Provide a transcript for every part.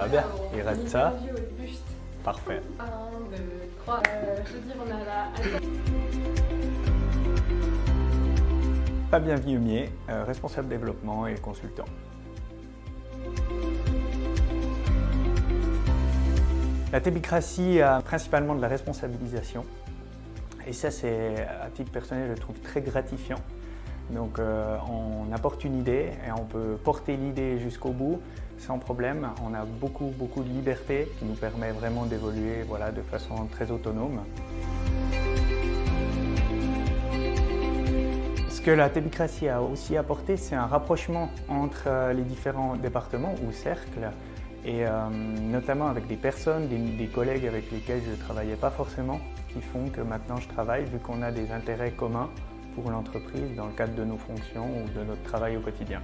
va bien. Il reste ça. Au buste. Parfait. 1, 2, 3. Je veux dire, on a la... Fabien Villemier, responsable développement et consultant. La tébicratie a principalement de la responsabilisation. Et ça, c'est, à titre personnel, je trouve très gratifiant. Donc on apporte une idée et on peut porter l'idée jusqu'au bout sans problème. On a beaucoup de liberté qui nous permet vraiment d'évoluer de façon très autonome. Ce que la tébicratie a aussi apporté, c'est un rapprochement entre les différents départements ou cercles et notamment avec des personnes, des collègues avec lesquels je ne travaillais pas forcément, qui font que maintenant je travaille vu qu'on a des intérêts communs pour l'entreprise dans le cadre de nos fonctions ou de notre travail au quotidien.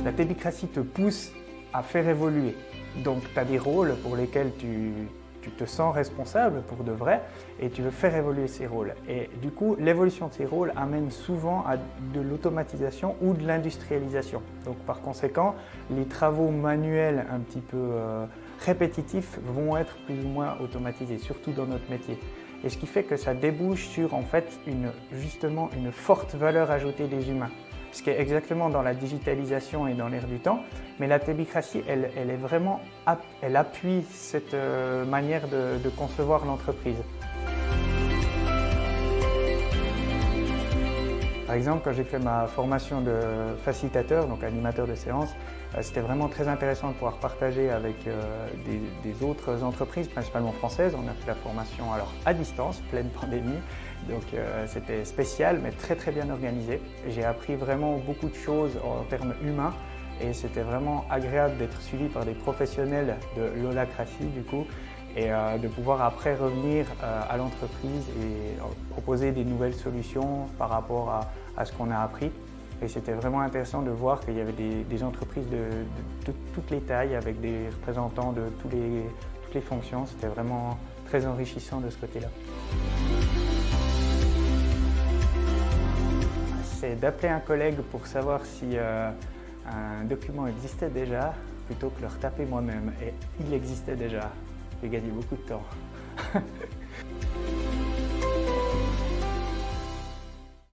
La tébicratie te pousse à faire évoluer. Donc tu as des rôles pour lesquels tu te sens responsable pour de vrai et tu veux faire évoluer ces rôles. Et du coup, l'évolution de ces rôles amène souvent à de l'automatisation ou de l'industrialisation. Donc par conséquent, les travaux manuels un petit peu répétitifs vont être plus ou moins automatisés, surtout dans notre métier. Et ce qui fait que ça débouche sur en fait justement une forte valeur ajoutée des humains. Ce qui est exactement dans la digitalisation et dans l'air du temps, mais la tébicratie, elle appuie cette manière de concevoir l'entreprise. Par exemple, quand j'ai fait ma formation de facilitateur, donc animateur de séance, c'était vraiment très intéressant de pouvoir partager avec des autres entreprises, principalement françaises. On a fait la formation à distance, pleine pandémie, donc c'était spécial mais très bien organisé. J'ai appris vraiment beaucoup de choses en termes humains et c'était vraiment agréable d'être suivi par des professionnels de l'holacratie du coup et de pouvoir après revenir à l'entreprise et proposer des nouvelles solutions par rapport à ce qu'on a appris. Et c'était vraiment intéressant de voir qu'il y avait des entreprises de toutes les tailles avec des représentants de toutes les fonctions. C'était vraiment très enrichissant de ce côté-là. C'est d'appeler un collègue pour savoir si un document existait déjà plutôt que de le retaper moi-même. Et il existait déjà. J'ai gagné beaucoup de temps.